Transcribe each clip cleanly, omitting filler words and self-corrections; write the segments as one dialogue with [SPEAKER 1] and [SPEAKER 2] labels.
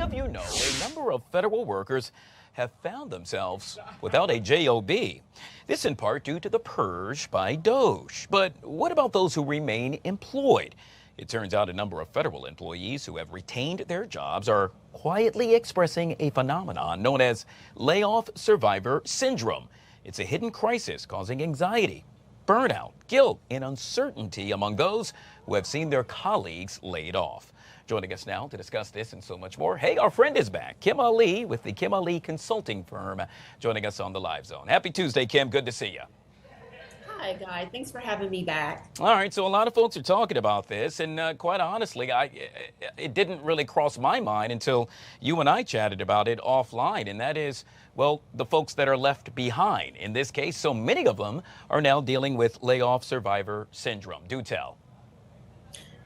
[SPEAKER 1] of you know a number of federal workers have found themselves without a job. This in part due to the purge by DOGE. But what about those who remain employed? It turns out a number of federal employees who have retained their jobs are quietly expressing a phenomenon known as Layoff Survivor Syndrome. It's a hidden crisis causing anxiety, burnout, guilt, and uncertainty among those who have seen their colleagues laid off. Joining us now to discuss this and so much more, hey, our friend is back, Kim Ali with the Kim Ali Consulting Firm, joining us on the Live Zone. Happy Tuesday, Kim. Good to see you.
[SPEAKER 2] Hi, Guy. Thanks for having me back.
[SPEAKER 1] All right, so a lot of folks are talking about this, and quite honestly, it didn't really cross my mind until you and I chatted about it offline, and that is, well, the folks that are left behind. In this case, so many of them are now dealing with layoff survivor syndrome. Do tell.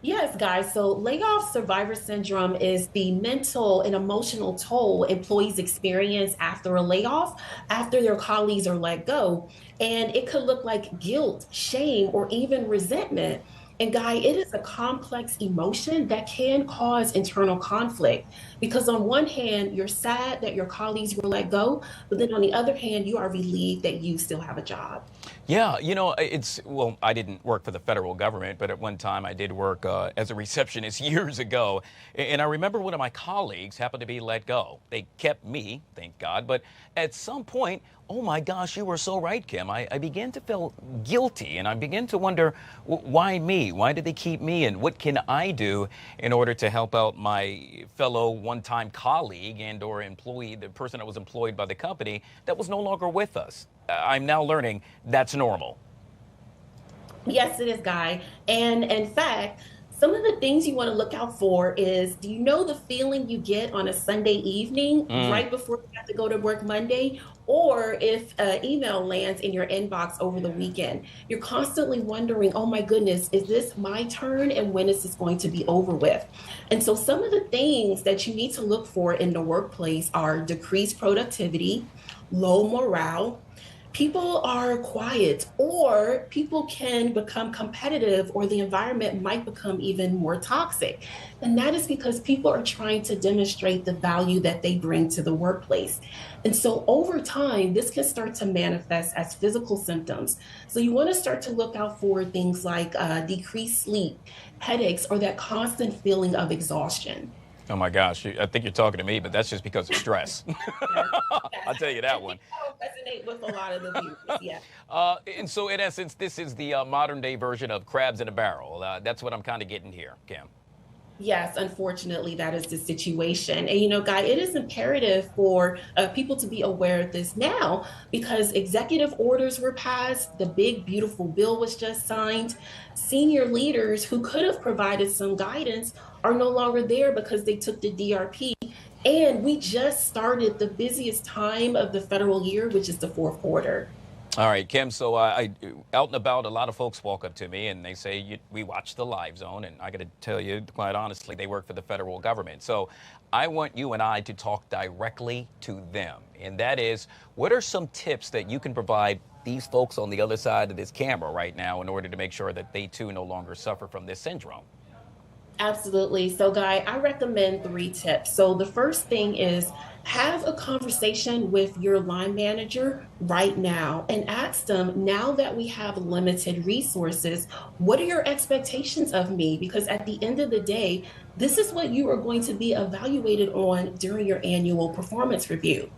[SPEAKER 2] Yes, guys. So layoff survivor syndrome is the mental and emotional toll employees experience after a layoff, after their colleagues are let go. And it could look like guilt, shame, or even resentment. And Guy, it is a complex emotion that can cause internal conflict because on one hand, you're sad that your colleagues were let go, but then on the other hand, you are relieved that you still have a job.
[SPEAKER 1] Yeah, you know, well, I didn't work for the federal government, but at one time I did work as a receptionist years ago. And I remember one of my colleagues happened to be let go. They kept me, thank God. But at some point, oh my gosh, you were so right, Kim. I began to feel guilty and I began to wonder, why me? Why did they keep me? And what can I do in order to help out my fellow one-time colleague and or employee, the person that was employed by the company that was no longer with us? I'm now learning that's normal.
[SPEAKER 2] Yes, it is, Guy. And in fact, some of the things you want to look out for is, do you know the feeling you get on a Sunday evening right before you have to go to work Monday? Or if an email lands in your inbox over the weekend, you're constantly wondering, oh my goodness, is this my turn? And when is this going to be over with? And so some of the things that you need to look for in the workplace are decreased productivity, low morale, people are quiet, or people can become competitive, or the environment might become even more toxic. And that is because people are trying to demonstrate the value that they bring to the workplace. And so over time, this can start to manifest as physical symptoms. So you want to start to look out for things like decreased sleep, headaches, or that constant feeling of exhaustion.
[SPEAKER 1] Oh my gosh, I think you're talking to me, but that's just because of stress. I'll tell you that one.
[SPEAKER 2] I'll resonate with a lot of the viewers, yeah.
[SPEAKER 1] And so in essence, this is the modern day version of crabs in a barrel. That's what I'm kind of getting here, Kim.
[SPEAKER 2] Yes, unfortunately, that is the situation. And, you know, Guy, it is imperative for people to be aware of this now because executive orders were passed. The big, beautiful bill was just signed. Senior leaders who could have provided some guidance are no longer there because they took the DRP. And we just started the busiest time of the federal year, which is the fourth quarter.
[SPEAKER 1] All right, Kim, so out and about, a lot of folks walk up to me and they say, we watch the Live Zone, and I got to tell you, quite honestly, they work for the federal government. So I want you and I to talk directly to them, and that is, what are some tips that you can provide these folks on the other side of this camera right now in order to make sure that they too no longer suffer from this syndrome?
[SPEAKER 2] Absolutely. So, Guy, I recommend 3 tips. So the first thing is have a conversation with your line manager right now and ask them, now that we have limited resources, what are your expectations of me? Because at the end of the day, this is what you are going to be evaluated on during your annual performance review.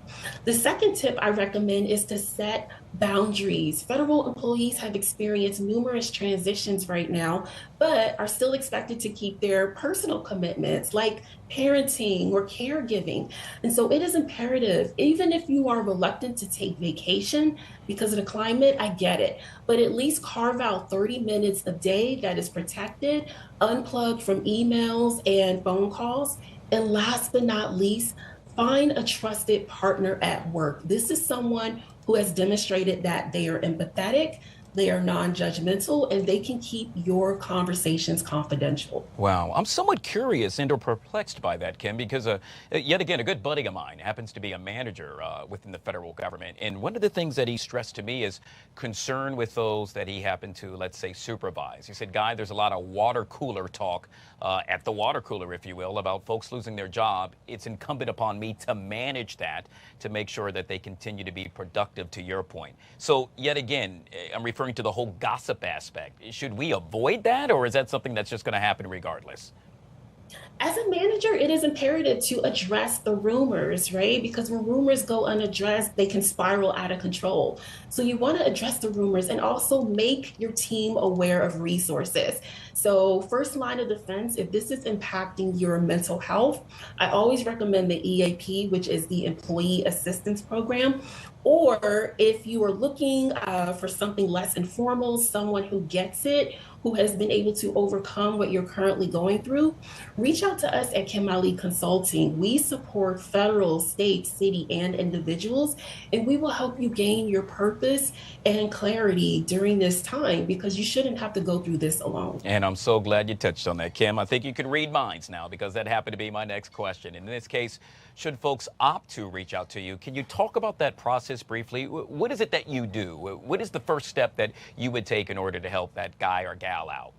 [SPEAKER 2] The second tip I recommend is to set boundaries. Federal employees have experienced numerous transitions right now, but are still expected to keep their personal commitments like parenting or caregiving. And so it is imperative, even if you are reluctant to take vacation because of the climate, I get it, but at least carve out 30 minutes a day that is protected, unplugged from emails and phone calls. And last but not least, find a trusted partner at work. This is someone who has demonstrated that they are empathetic, they are non-judgmental, and they can keep your conversations confidential.
[SPEAKER 1] Wow, I'm somewhat curious and or perplexed by that, Kim, because yet again, a good buddy of mine happens to be a manager within the federal government. And one of the things that he stressed to me is concern with those that he happened to, let's say, supervise. He said, Guy, there's a lot of water cooler talk at the water cooler, if you will, about folks losing their job. It's incumbent upon me to manage that, to make sure that they continue to be productive, to your point. So yet again, I'm referring to the whole gossip aspect. Should we avoid that, or is that something that's just going to happen regardless?
[SPEAKER 2] As a manager, it is imperative to address the rumors, right? Because when rumors go unaddressed, they can spiral out of control. So you want to address the rumors and also make your team aware of resources. So first line of defense, if this is impacting your mental health, I always recommend the EAP, which is the Employee Assistance Program. Or if you are looking for something less informal, someone who gets it, who has been able to overcome what you're currently going through, reach out to us at Kim Ali Consulting. We support federal, state, city, and individuals, and we will help you gain your purpose and clarity during this time, because you shouldn't have to go through this alone.
[SPEAKER 1] And I'm so glad you touched on that, Kim. I think you can read minds now, because that happened to be my next question. In this case, should folks opt to reach out to you, can you talk about that process briefly? What is it that you do? What is the first step that you would take in order to help that guy or gal out?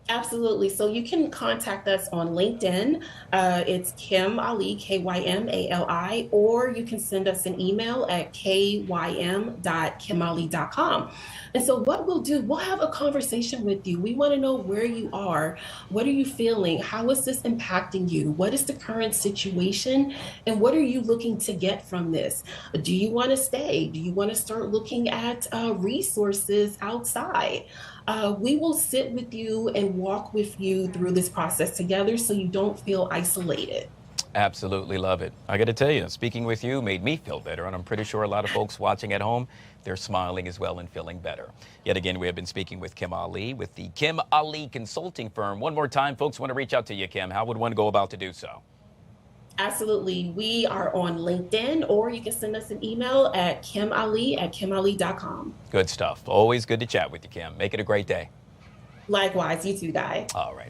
[SPEAKER 2] Absolutely. So you can contact us on LinkedIn. It's Kim Ali, KYMALI, or you can send us an email at kym.kimali.com. And so what we'll do, we'll have a conversation with you. We want to know where you are. What are you feeling? How is this impacting you? What is the current situation? And what are you looking to get from this? Do you want to stay? Do you want to start looking at resources outside? We will sit with you and walk with you through this process together so you don't feel isolated.
[SPEAKER 1] Absolutely love it. I got to tell you, speaking with you made me feel better, and I'm pretty sure a lot of folks watching at home, they're smiling as well and feeling better. Yet again, we have been speaking with Kim Ali with the Kim Ali Consulting Firm. One more time, folks want to reach out to you, Kim. How would one go about to do so?
[SPEAKER 2] Absolutely. We are on LinkedIn, or you can send us an email at kimali@kimali.com.
[SPEAKER 1] Good stuff. Always good to chat with you, Kim. Make it a great day.
[SPEAKER 2] Likewise, you too, Guy.
[SPEAKER 1] All right.